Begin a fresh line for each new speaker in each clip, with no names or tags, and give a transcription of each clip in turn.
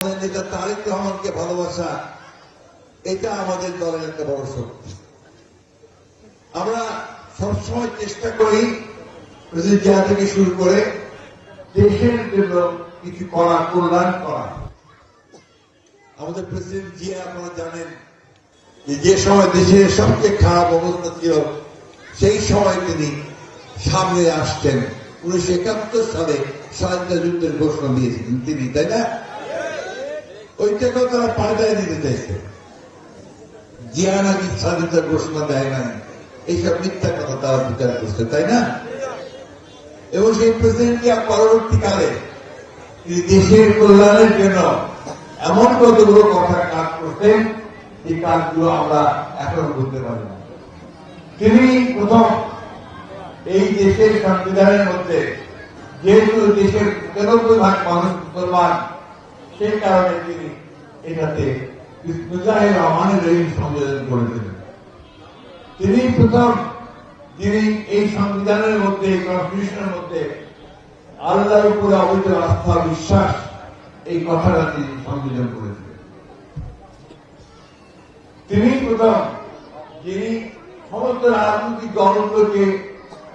নেতা তারেক রহমানকে ভালোবাসা, এটা আমাদের দলের একটা বড় শক্তি। আমরা সবসময় চেষ্টা করি প্রেসিডেন্ট জিয়া থেকে শুরু করে দেশের জন্য কিছু করা, কল্যাণ করা। আমাদের প্রেসিডেন্ট জিয়া আপনারা জানেন যে সময় দেশের সবচেয়ে খারাপ অবস্থা ছিল, সেই সময় তিনি সামনে আসছেন। 1971 সালে স্বাধীনতা যুদ্ধের ঘোষণা দিয়েছিলেন তিনি, তাই না? ওইটাকেও তারা পাল্টায় দিতে চাইছে। জিয়া নাকি স্বাধীনতার ঘোষণা দেয় নাই, এইসব মিথ্যা কথা তারা বিচার করছে, তাই না? এবং সেই প্রেসিডেন্ট জিয়া পরবর্তীকালে তিনি দেশের কল্যাণের জন্য এমন কতগুলো কথা কাজ করতেন, এই কাজগুলো আমরা এখন করতে পারি না। তিনি প্রথম এই দেশের সংবিধানের মধ্যে, যেহেতু দেশের 93% মানুষ মুসলমান, সেই কারণে তিনি এটাতে বিসমিল্লাহির রহমানির রহিম সংযোজন করেছিলেন। তিনি প্রথম যিনি এই সংবিধানের মধ্যে, কনস্টিটিউশনের মধ্যে আল্লাহর উপরে অবিচল আস্থা বিশ্বাস, এই কথাটা তিনি সংযোজন করেছিলেন। তিনি প্রথম যিনি সমস্ত রাজনৈতিক দলগুলোকে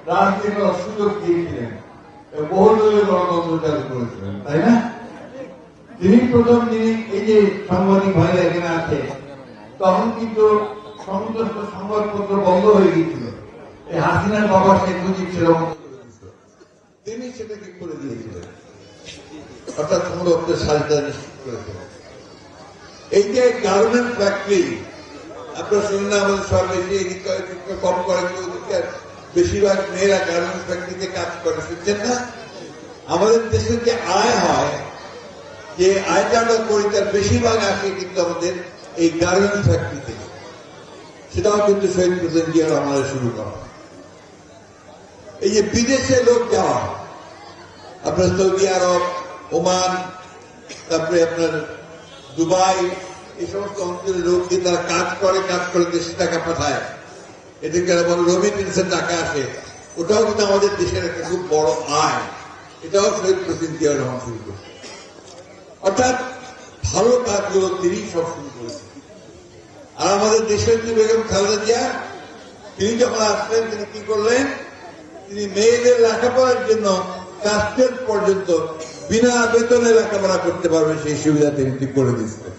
রাজনীতি করার সুযোগ দিয়েছিলেন, বহুদলীয় গণতন্ত্র চালু করেছিলেন, তাই না? তিনি প্রথম যিনি, এই যে সাংবাদিক ভাইরা এখানে আছে, তখন কিন্তু সমস্ত সংবাদপত্র বন্ধ হয়ে গিয়েছিল, এই হাসিনার বাবা শেখ মুজিব ছিল, তিনি সেটাকে করে দিয়েছিলেন, অর্থাৎ সংরক্ষণের স্বাধীনতা নিশ্চিত করেছিলেন। এই যে গার্মেন্ট ফ্যাক্টরি, আপনারা শুনুন না, আমাদের সব বেশি কম করে, বেশিরভাগ মেয়েরা গার্মেন্টস ফ্যাক্টরিতে কাজ করে, শুনছেন না? আমাদের দেশের যে আয় হয়, যে আয়টা আমরা করি, তার বেশিরভাগ আসে কিন্তু আমাদের এই গার্মেন্টস ফ্যাক্টরি থেকে। সেটাও কিন্তু শহীদ প্রেসিডেন্ট জিয়া রহমানের শুরু করা। এই যে বিদেশে লোক যাওয়া, আপনার সৌদি আরব, ওমান, তারপরে আপনার দুবাই, এই সমস্ত অঞ্চলের লোক যে তারা কাজ করে দেশে টাকা পাঠায়, এদেরকে বলে রমিটেন্সের টাকা আসে, ওটাও কিন্তু আমাদের দেশের একটা খুব বড় আয়। এটাও শহীদ প্রেসিডেন্ট জিয়া রহমান শুরু করছে। অর্থাৎ ভালো কাজগুলো তিনি সব শুরু করেছেন। আর আমাদের দেশের যে বেগম খালেদা জিয়া, তিনি যখন আসলেন, তিনি কি করলেন? তিনি মেয়েদের লেখাপড়ার জন্য ক্লাস 12 পর্যন্ত বিনা বেতনে লেখাপড়া করতে পারবেন, সেই সুবিধা তিনি ঠিক করে দিচ্ছেন।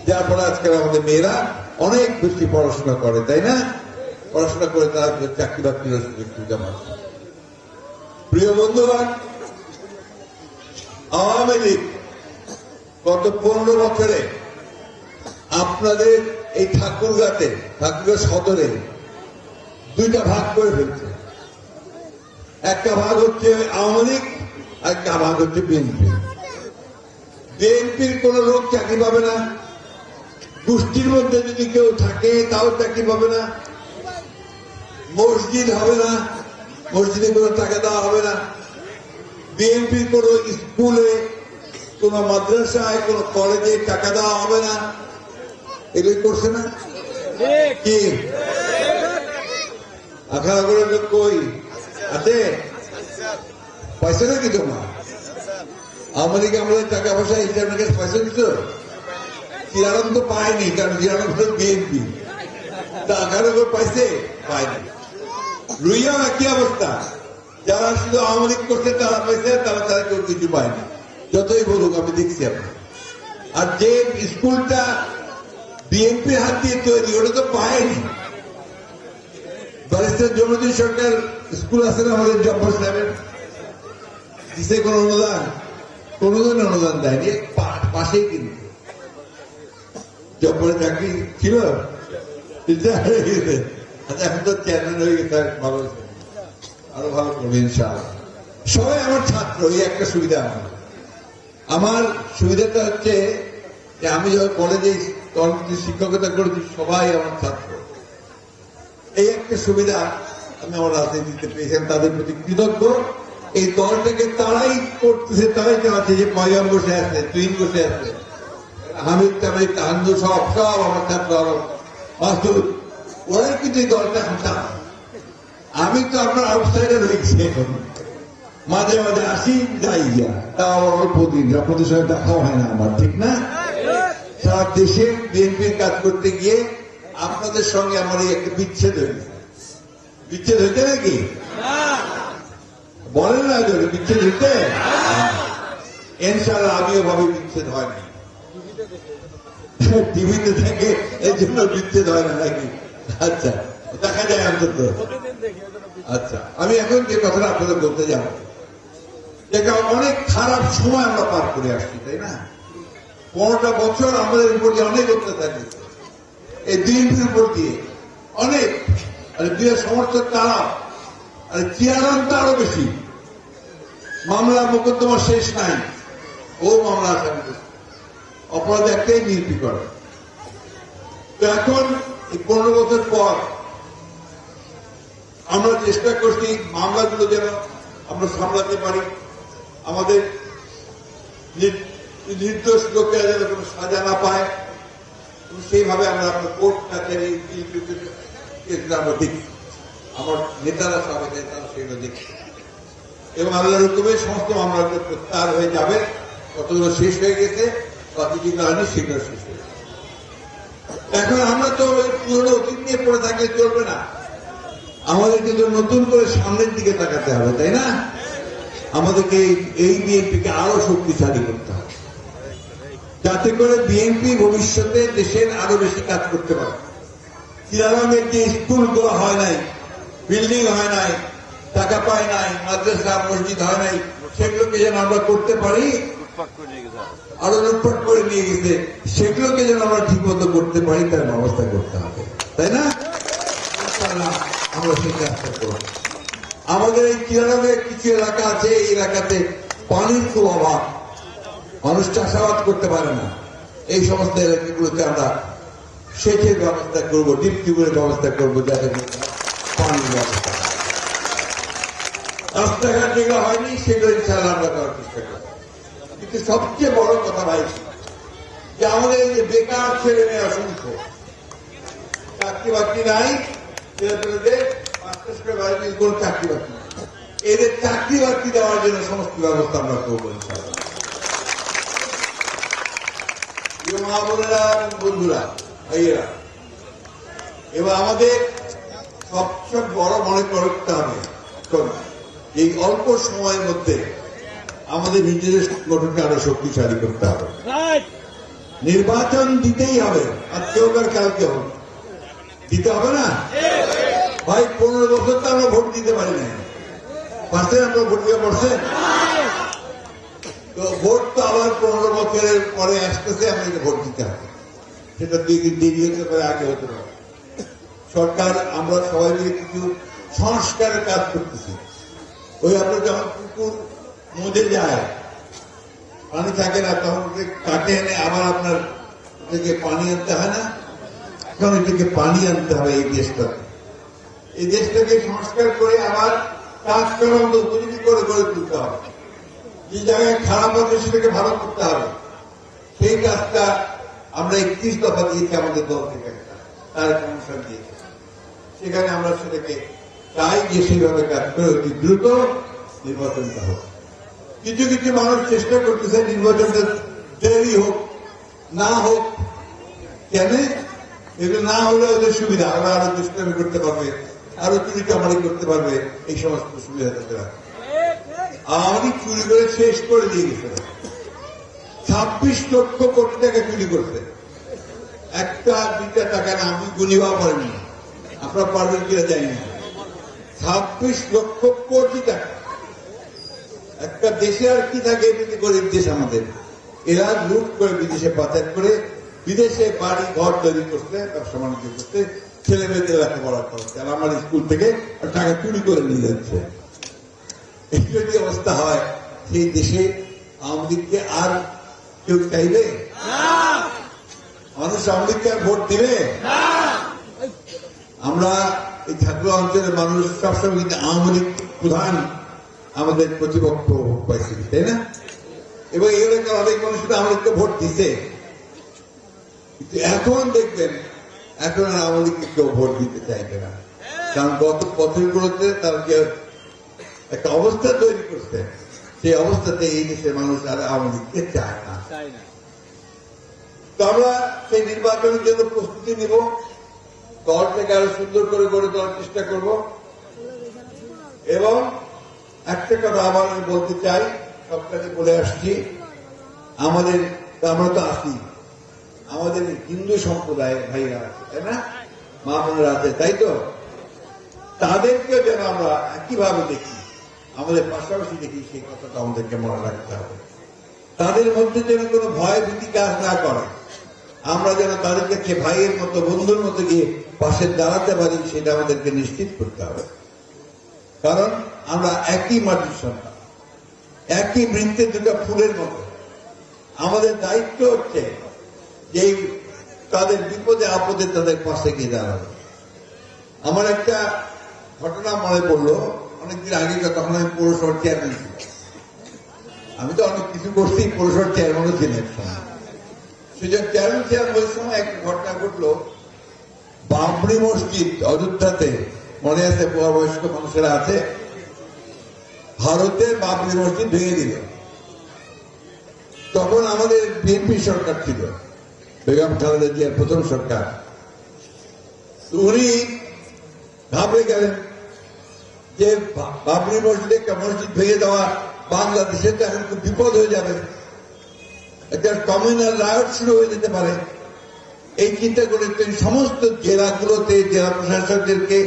যার ফলে আজকাল আমাদের মেয়েরা অনেক বেশি পড়াশোনা করে, তাই না? পড়াশোনা করে তারা চাকরি বাকরির সুযোগ সুবিধা পাচ্ছে। প্রিয় বন্ধুগণ, আওয়ামী লীগ গত 15 বছরে আপনাদের এই ঠাকুরগাঁ সদরে দুইটা ভাগ করে ফেলছে। একটা ভাগ হচ্ছে আওয়ামী লীগ, আর একটা ভাগ হচ্ছে বিএনপি। বিএনপির কোন লোক চাকরি পাবে না, গোষ্ঠীর মধ্যে যদি কেউ থাকে তাও চাকরি পাবে না, মসজিদ হবে না, মসজিদে কোনো টাকা দেওয়া হবে না, বিএনপির কোন স্কুলে, কোন মাদ্রাসায়, কোন কলেজে টাকা দেওয়া হবে না। এগুলি করছে না কি? আখাড়া করে কই আছে পয়সা নাকি তোমার? আওয়ামী লীগ আমাদের টাকা পয়সা হিসাবের কাছে পয়সা দিত? চিরারণ তো পায়নি, কারণ চিরারণ হল বিএনপি। আখাড়া করে পাইছে? পায়নি। রুইয়াও একই অবস্থা, যারা শুধু আওয়ামী লীগ করছে তারা পাইছে, তারা কেউ কিছু পায়নি, যতই বলুক, আমি দেখছি আপনার। আর যে স্কুলটা বিএনপির হাত দিয়ে তৈরি, ওটা তো পায়নি। ব্যারিস্টার জমিউদ্দিন সরকার স্কুল আছে না আমাদের জব্বর সাহেবের, দিছে কোন অনুদান? কোনদিন অনুদান দেয়নি, পাশেই কিন্তু জব্বরের চাকরি ছিল, এখন তো চেয়ারম্যান হয়ে গেছে, ভালো হয়েছে, আরো ভালো করবে ইনশাআল্লাহ। সবাই আমার ছাত্র, এই একটা সুবিধা। আমার সুবিধাটা হচ্ছে যে আমি যখন কলেজে শিক্ষকতা করেছি, সবাই আমার ছাত্র। এই একটা সুবিধা আমি আমার রাজনীতিতে পেয়েছিলাম, তাদের প্রতি কৃতজ্ঞ। এই দলটাকে তারাই করতেছে, তারাই চালাচ্ছে, যে ময়ম বসে আছে, তুইন বসে আছে, হামিদ তামিদ তাহান্দু, সব আমার ছাত্র, মাসুদ, ওরাই কিন্তু এই দলটা চালায়। আমি তো আপনার আউটসাইডার হয়ে গেছি এখন, মাঝে মাঝে আসি যাই গিয়া, তাও অল্প দিন, আপনাদের সঙ্গে দেখাও হয় না আমার, ঠিক না? সারা দেশে বিএনপির কাজ করতে গিয়ে আপনাদের সঙ্গে আমার এই একটা বিচ্ছেদ হয়েছে। বিচ্ছেদ হইতে নাকি বলেন না, বিচ্ছেদ হইতে? ইনশাআল্লাহ আমিও ভাবে বিচ্ছেদ হয় না, টিভিতে থেকে এই জন্য বিচ্ছেদ হয় না নাকি? আচ্ছা, দেখা যায় অন্তত। আচ্ছা, আমি এখন যে কথাটা আপনাদের বলতে যাব, যেটা অনেক খারাপ সময় আমরা পার করে আসছি, তাই না? 15টা বছর আমাদের উপর দিয়ে অনেক অত্যাচার দিচ্ছে, এই বিএনপির উপর দিয়ে অনেক, আর বিয়ের সমর্থক তারা, আর চেয়ারম্যানটা আরো বেশি, মামলা মোকদ্দমা শেষ নাই, ও মামলা আসামি অপরাধ একটাই বিএনপি করে। তো এখন এই 15 বছর পর আমরা চেষ্টা করছি মামলাগুলো যেন আমরা সামলাতে পারি, আমাদের নির্দোষ লোকেরা যেন কোনো সাজা না পায়, সেইভাবে আমরা আপনার কোর্ট কাছারি আমরা দেখি, আমার নেতারা সবাই নেতারা সেগুলো দেখি, এবং আল্লাহর হুকুমে সমস্ত মামলাগুলো প্রত্যাহার হয়ে যাবে। কতগুলো শেষ হয়ে গেছে, বাকি যেগুলো হয়নি সেগুলো শেষ হয়ে গেছে। এখন আমরা তো পুরোনো অতীত নিয়ে পড়ে থাকলে চলবে না, আমাদের কিন্তু নতুন করে সামনের দিকে তাকাতে হবে, তাই না? আমাদেরকে এই বিএনপিকে আরো শক্তিশালী করতে হবে, যাতে করে বিএনপি ভবিষ্যতে দেশের আরো বেশি কাজ করতে পারে। চিরালঙ্গের যে স্কুলগুলো হয় নাই, বিল্ডিং হয় নাই, টাকা পায় নাই, মাদ্রাসা মসজিদ হয় নাই, সেগুলোকে যেন আমরা করতে পারি, আরো লুটপাট করে নিয়ে গেছে, সেগুলোকে যেন আমরা ঠিক মতো করতে পারি, তার ব্যবস্থা করতে হবে, তাই না? আমরা সেই কাজটা করব। আমাদের এই চিরালঙ্গের কিছু এলাকা আছে, এই এলাকাতে পানির খুব অভাব, মানুষ চাষাবাদ করতে পারে না, এই সমস্ত এলাকাগুলোতে আমরা সেচের ব্যবস্থা করবো, ডিপ টিউবের ব্যবস্থা করবো, যাতে পানির ব্যবস্থা। রাস্তাঘাট যেগুলো হয়নি সেগুলো ইনশাআল্লাহ আমরা করার চেষ্টা করবো। কিন্তু সবচেয়ে বড় কথা ভাই, যে আমাদের এই যে বেকার ছেলে মেয়ে অসংখ্য, চাকরি বাকরি নাই, ছেলেপেলেদের মাস্টার্স করে বাড়িতে কোন চাকরি বাকরি নাই, এদের চাকরি বাকরি দেওয়ার জন্য সমস্ত ব্যবস্থা আমরা করবো ইনশাআল্লাহ। মা বোনেরা এবং বন্ধুরা, ভাইয়েরা, এবার আমাদের সবচেয়ে বড় মনে করতে হবে, এই অল্প সময়ের মধ্যে আমাদের নিজেদের গঠনকে আরো শক্তিশালী করতে হবে। নির্বাচন দিতেই হবে, আজকে হোক আর কালকে হোক, দিতে হবে না ভাই? 15 বছর তো আমরা ভোট দিতে পারি না, পারছেন? আমরা ভোট দিয়ে পড়ছেন তো, ভোট তো আবার 15 বছরের পরে আসতেছে, আমাদেরকে ভোট দিতে হবে, সেটা 2 দিন দেরি হতে পারে, আগে হতে পারে। সরকার আমরা সবাই মিলে কিছু সংস্কারের কাজ করতেছি। ওই আপনার যখন পুকুর মজে যায়, পানি থাকে না, তখন কাটে এনে আবার আপনার থেকে পানি আনতে হয় না, এখন এটাকে পানি আনতে হবে এই দেশটাকে, এই দেশটাকে সংস্কার করে আবার কাজ করার মতো উপযোগী করে গড়ে তুলতে হবে। যে জায়গায় খারাপ আছে সেটাকে ভালো করতে হবে, সেই কাজটা আমরা 31 দফা দিয়েছি আমাদের দল থেকে, তার কমিশন দিয়েছে, সেখানে আমরা সেটাকে চাই যে সেইভাবে কাজ করে অতি দ্রুত নির্বাচনটা হোক। কিছু কিছু মানুষ চেষ্টা করতেছে নির্বাচনটা দেরি হোক, না হোক, কেন? এগুলো না হলে ওদের সুবিধা, ওরা আরো দুষ্কর্ম করতে পারবে, আরো চুরি চামারি করতে পারবে, এই সমস্ত সুবিধা তাদের আছে। আওয়ামী চুরি করে শেষ করে দিয়ে গেছে, 26 লক্ষ কোটি টাকা চুরি করছে, একটা 2টা টাকা না, আমি গুনিবাও পারিনি, আপনারা পারবেন কিনা জানি না, 26 লক্ষ কোটি টাকা। একটা দেশে আর কি থাকে, এমনিতে গরিব দেশ আমাদের, এরা লুট করে বিদেশে পাচার করে, বিদেশে বাড়ি ঘর তৈরি করতে, ব্যবসা বাণিজ্য করতে, ছেলে মেয়েদের লেখাপড়া করছে, আর আমার স্কুল থেকে টাকা চুরি করে নিয়ে যাচ্ছে। এই যদি অবস্থা হয়, সেই দেশে আওয়ামী লীগকে আর কেউ চাইবে? মানুষ আওয়ামী লীগকে আর ভোট দিবে? আমরা এই ঝাড়গ্রাম অঞ্চলের মানুষ সবসময় কিন্তু আওয়ামী লীগ প্রধান আমাদের প্রতিপক্ষ পাইছি, তাই না? এবং এই এলাকার অনেক মানুষ আওয়ামী লীগকে ভোট দিতে, কিন্তু এখন দেখবেন এখন আর আওয়ামী লীগকে কেউ ভোট দিতে চাইবে না, কারণ গত বছরগুলোতে তাদেরকে একটা অবস্থা তৈরি করছে, সেই অবস্থাতে এই দেশের মানুষ আর আওয়ামী লীগকে চায় না। তো আমরা সেই নির্বাচনের জন্য প্রস্তুতি নিব, দলটাকে আরো সুন্দর করে গড়ে তোলার চেষ্টা করব। এবং একটা কথা আবার আমি বলতে চাই, সবটাকে বলে আসছি, আমরা তো আছি, আমাদের হিন্দু সম্প্রদায়ের ভাইরা আছে, তাই না, মা বোনেরা আছে, তাই তো, তাদেরকে যেন আমরা একইভাবে দেখি, আমাদের পাশাপাশি দেখি, সেই কথাটা আমাদেরকে মনে রাখতে হবে। তাদের মধ্যে যেন কোনো ভয় ভীতি কাজ না করে, আমরা যেন তাদের কাছে ভাইয়ের মতো, বন্ধুর মতো গিয়ে পাশে দাঁড়াতে পারি, সেটা আমাদেরকে নিশ্চিত করতে হবে। কারণ আমরা একই মাটির সন্তান, একই বৃত্তে দুটো ফুলের মতো। আমাদের দায়িত্ব হচ্ছে যে তাদের বিপদে আপদে তাদের পাশে গিয়ে দাঁড়াবে। আমার একটা ঘটনা মনে পড়লো, অনেকদিন আগে, তখন আমি পৌরসভার চেয়ারম্যান ছিলাম। আমি তো অনেক কিছু করছি, পৌরসভার চেয়ারম্যানও ছিলেন। সুযোগ চেয়ারম্যান ছিলাম, ওই সময় একটা ঘটনা ঘটলো, বাবরি মসজিদ অযোধ্যাতে, মনে আছে, বয়স্ক মানুষেরা আছে, ভারতের বাবরি মসজিদ ভেঙে দিল। তখন আমাদের বিএনপি সরকার ছিল, বেগম খালেদা জিয়ার প্রথম সরকার। উনি ভাবলে গেলেন যে বাবরি মসজিদে একটা মসজিদ ভেঙে দেওয়া বাংলাদেশে তো এখন খুব বিপদ হয়ে যাবে, একটা কমিউনাল রায়ট শুরু হয়ে যেতে পারে। এই চিন্তা করে তিনি সমস্ত জেলাগুলোতে জেলা প্রশাসকদেরকে,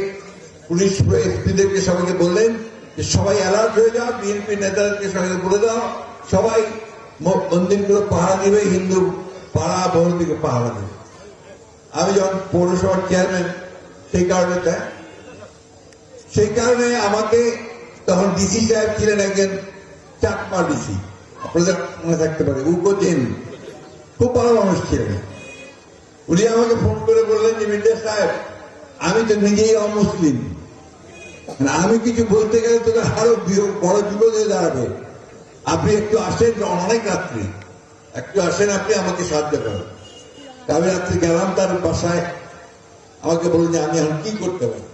পুলিশ এসপিদেরকে সবাইকে বললেন যে সবাই অ্যালার্ট হয়ে যাও, বিএনপি নেতাদেরকে সবাইকে বলে দাও, সবাই মন্দিরগুলো পাহারা দিবে, হিন্দু পাড়া বহুদিকে পাহারা দিবে। আমি যখন পৌরসভার চেয়ারম্যান, সেই কারণে আমাকে তখন ডিসি সাহেব ছিলেন একজন চাকমা ডিসি, আপনাদের মনে থাকতে পারে, উগোজেন, খুব ভালো মানুষ ছিলেন। উনি আমাকে ফোন করে বললেন যে মির্জা সাহেব, আমি তো নিজেই অমুসলিম, আমি কিছু বলতে গেলে তোকে আরো বড় বিপদ হয়ে দাঁড়াবে, আপনি একটু আসেন, অনেক রাত্রি, একটু আসেন, আপনি আমাকে সাহায্য করেন। আমি রাত্রি গেলাম তার বাসায়, আমাকে বললেন যে আমি এখন কি করতে পারি।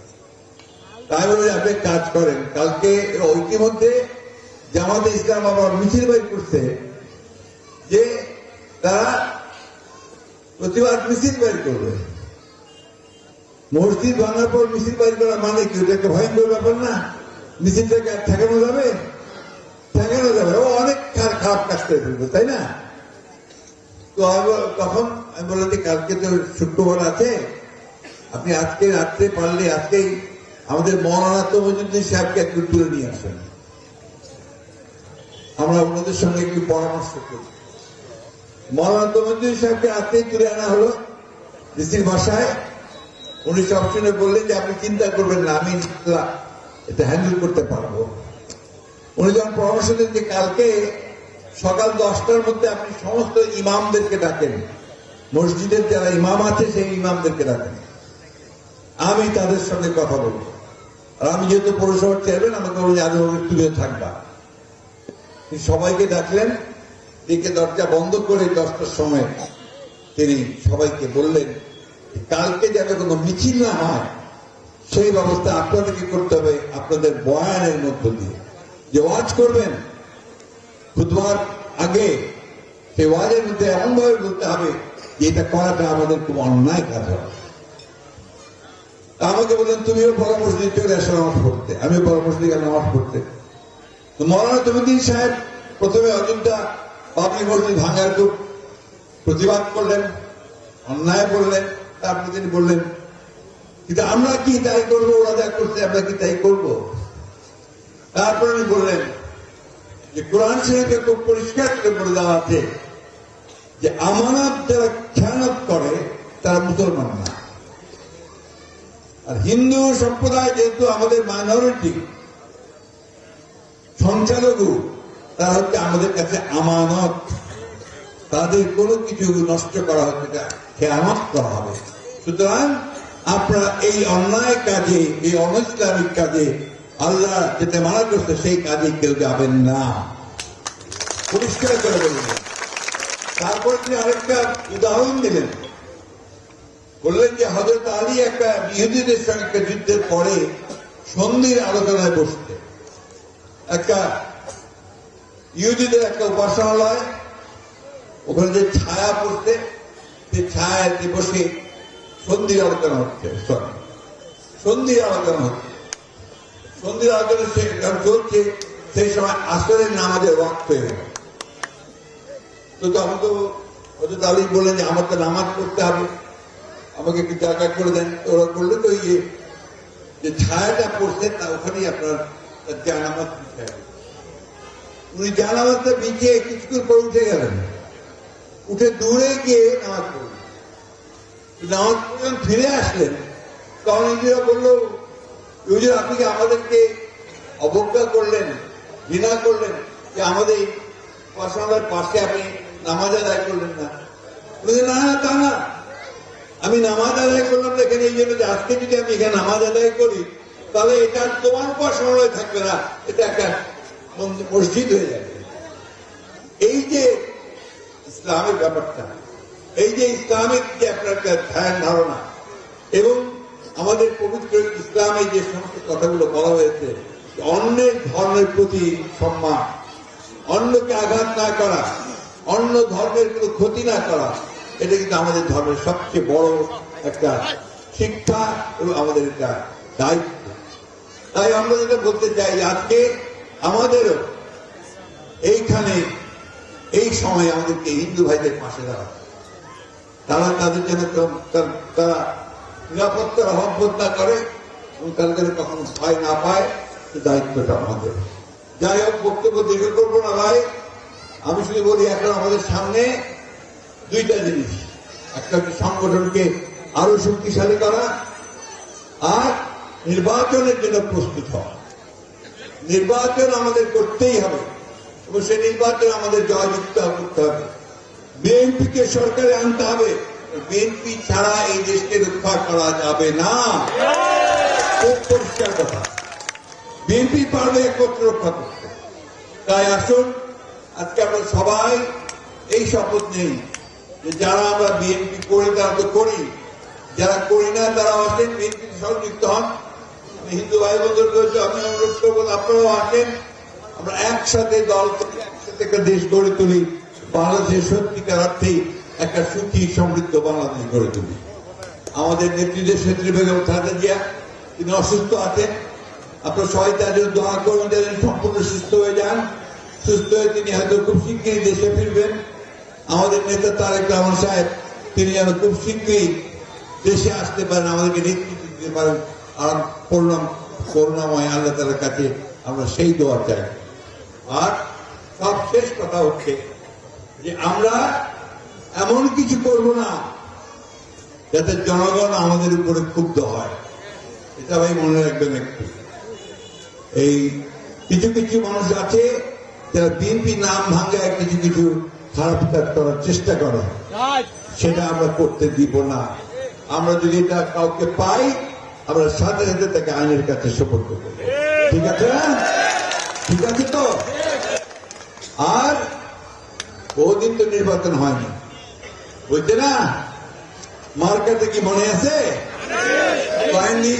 তাই বলে আপনি কাজ করেন, কালকে ইতিমধ্যে জামাতে ইসলাম আবার মিছিল বের করছে যে তারা প্রতিবাদ মিছিল বের করবে। মসজিদ ভাঙার পর মিছিল বের করা মানে কি, ওটা একটা ভয়ঙ্কর ব্যাপার না? মিছিলটাকে ঠেকানো যাবে? ঠেকানো যাবে, ও অনেক খারাপ কাজ করে ফেলবে, তাই না? তো তখন আমি বললাম যে কালকে তো শুক্রবার আছে, আপনি আজকে রাত্রে পারলে আজকেই আমাদের মৌলানা তমজুদ্দিন সাহেবকে একটু তুলে নিয়ে আসেন, আমরা ওনাদের সঙ্গে একটু পরামর্শ করি। মৌলানা তমজুদ্দিন সাহেবকে আজকেই তুলে আনা হলো ডিসির বাসায়। উনি সব শুনে বললেন যে আপনি চিন্তা করবেন না, আমি এটা হ্যান্ডেল করতে পারবো। উনি যখন পরামর্শ দেন যে কালকে সকাল 10টার মধ্যে আপনি সমস্ত ইমামদেরকে ডাকেন, মসজিদের যারা ইমাম আছে সেই ইমামদেরকে ডাকেন, আমি তাদের সঙ্গে কথা বলবো। আর আমি যেহেতু পৌরসভার চেয়ারম্যান, আমাকে বললেন আরো তুলে থাকবা। সবাইকে ডাকলেন, ডেকে দরজা বন্ধ করে 10টার সময় তিনি সবাইকে বললেন কালকে যাতে কোনো মিছিল না হয় সেই ব্যবস্থা আপনাদেরকে করতে হবে, আপনাদের বয়ানের মধ্য দিয়ে যে ওয়াজ করবেন খুতবার আগে, সেই ওয়াজের মধ্যে এমন ভাবে বলতে হবে যে এটা করাটা আমাদের খুব অন্যায় কাজ হবে। আমাকে বললেন তুমিও পরামর্শ দিয়ে চলে আসো নামাজ পড়তে। আমি পরামর্শ দিয়ে নামাজ পড়তে। তো মৌলানা তমজুদ্দিন সাহেব প্রথমে অযোধ্যা বাবরি মসজিদ ভাঙার খুব প্রতিবাদ করলেন, অন্যায় বললেন। তারপরে তিনি বললেন কিন্তু আমরা কি তাই করবো, ওরা যা করছে আমরা কি তাই করবো? তারপরে উনি বললেন যে কোরআন শরীফে খুব পরিষ্কার করে বলে দেওয়া আছে যে আমানত যারা খেয়ানত করে তারা মুসলমান না। আর হিন্দু সম্প্রদায় যেহেতু আমাদের মাইনরিটি, সংখ্যালঘু, তারা হচ্ছে আমাদের কাছে আমানত, তাদের কোনো কিছু নষ্ট করা হচ্ছে না, খেয়ানত করা হবে। সুতরাং আপনারা এই অন্যায় কাজে, এই অনইসলামিক কাজে, আল্লাহ যেতে মানা করছে সেই কাজে কেউ যাবেন না, পরিষ্কার করে বললেন। তারপর তিনি আরেকটা উদাহরণ দিলেন, বললেন যে হযরত আলী একটা ইহুদিদের সঙ্গে যুদ্ধের পরে সন্ধির আলোচনায় বসতে, একটা ইহুদিদের একটা উপাসনালয়, ওখানে যে ছায়া পড়ছে সেই ছায়াতে বসে সন্ধির আলোচনা হচ্ছে, সন্ধির আলোচনা হচ্ছে, সন্ধির আলোচনা চলছে। সেই সময় আসরের নামাজের ওয়াক্ত হয়ে গেল। তো আমি তো ওদের দাবি বললেন যে আমার তো নামাজ পড়তে হবে, আমাকে একটু জায়গা করে দেন। ওরা করলে তো ইয়ে যে ছায়াটা পড়ছে তা ওখানেই আপনার জানামাজ দিতে হবে। উনি জানামাজটা বিছিয়ে কিছুক্ষণ পরে উঠে গেলেন, উঠে দূরে গিয়ে নামাজ পড়লেন। নামাজ পড়ে ফিরে আসলেন, তখন ইহুদিরা বললো, হুজুর আপনি কি আমাদেরকে অবজ্ঞা করলেন, ঘৃণা করলেন যে আমাদের উপাসনালয়ের পাশে আপনি নামাজ আদায় করলেন না? না না, তা না, আমি নামাজ আদায় করলাম এখানে এই জন্য যে আজকে যদি আমি এখানে নামাজ আদায় করি তাহলে এটা তোমার উপাসনালয় থাকবে না, এটা একটা মসজিদ হয়ে যাবে। এই যে ইসলামের ব্যাপারটা, এই যে ইসলামের যে আপনার ধ্যান ধারণা এবং আমাদের পবিত্র ইসলামে যে সমস্ত কথাগুলো বলা হয়েছে, অন্যের ধর্মের প্রতি সম্মান, অন্যকে আঘাত না করা, অন্য ধর্মের কোনো ক্ষতি না করা, এটা কিন্তু আমাদের ধর্মের সবচেয়ে বড় একটা শিক্ষা এবং আমাদের একটা দায়িত্ব। তাই আমরা যেটা বলতে চাই, আজকে আমাদেরও এইখানে এই সময় আমাদেরকে হিন্দু ভাইদের পাশে দাঁড়াতে, তারা তাদের জন্য তারা নিরাপত্তার অভাব বোধ না করে এবং তারা যেন কখনো ভয় না পায়, দায়িত্বটা আমাদের। যাই হোক, বক্তব্য দীর্ঘ করবো না ভাই, আমি শুধু বলি এখন আমাদের সামনে দুইটা জিনিস, একটা হচ্ছে সংগঠনকে আরো শক্তিশালী করা আর নির্বাচনের জন্য প্রস্তুত হওয়া। নির্বাচন আমাদের করতেই হবে এবং সেই নির্বাচন আমাদের জয়যুক্ত করতে হবে। বিএনপিকে সরকারে আনতে হবে, বিএনপি ছাড়া এই দেশকে রক্ষা করা যাবে না, খুব পরিষ্কার কথা। বিএনপি পারবে একত্র রক্ষা করতে। তাই আসুন আজকে আমরা সবাই এই শপথ নেই যে যারা আমরা বিএনপি করি তারা তো করি, যারা করি না তারা আসেন, বিএনপির সঙ্গে যুক্ত হন। হিন্দু ভাই বন্ধুদের আমি অনুরোধ করবো আপনারাও আসেন, আমরা একসাথে দল করি, একসাথে একটা দেশ গড়ে তুলি, বাংলাদেশের সত্যিকার অর্থেই একটা সুখী সমৃদ্ধ বাংলাদেশ গড়ে তুলি। আমাদের নেত্রীদের নেত্রী বেগম খালেদা জিয়া, তিনি অসুস্থ আছেন, আপনারা সবাই তার জন্য দোয়া করুন যেন সম্পূর্ণ সুস্থ হয়ে যান। সুস্থ হয়ে তিনি হয়তো খুব শীঘ্রই দেশে ফিরবেন। আমাদের নেতা তারেক রহমান সাহেব, তিনি যেন খুব শীঘ্রই দেশে আসতে পারেন, আমাদেরকে নেতৃত্ব দিতে পারেন। আর করুণাময় আল্লাহ তাআলার কাছে আমরা সেই দোয়া চাই। আর সব শেষ কথা হচ্ছে যে আমরা এমন কিছু করব না যাতে জনগণ আমাদের উপরে ক্ষুব্ধ হয়, এটা ভাই মনে রাখবেন একটু। এই কিছু কিছু মানুষ আছে যারা বিএনপি নাম ভাঙায় কিছু কিছু খারাপ কাজ করার চেষ্টা করে, সেটা আমরা করতে দিব না। আমরা যদি এটা কাউকে পাই, আমরা সাথে সাথে তাকে আইনের কাছে সোপর্দ করব। ঠিক আছে? ঠিক আছে তো? আর বহুদিন তো নির্বাচন হয়নি, বুঝছে না? মার্কাতে কি মনে আছে? হয়নি।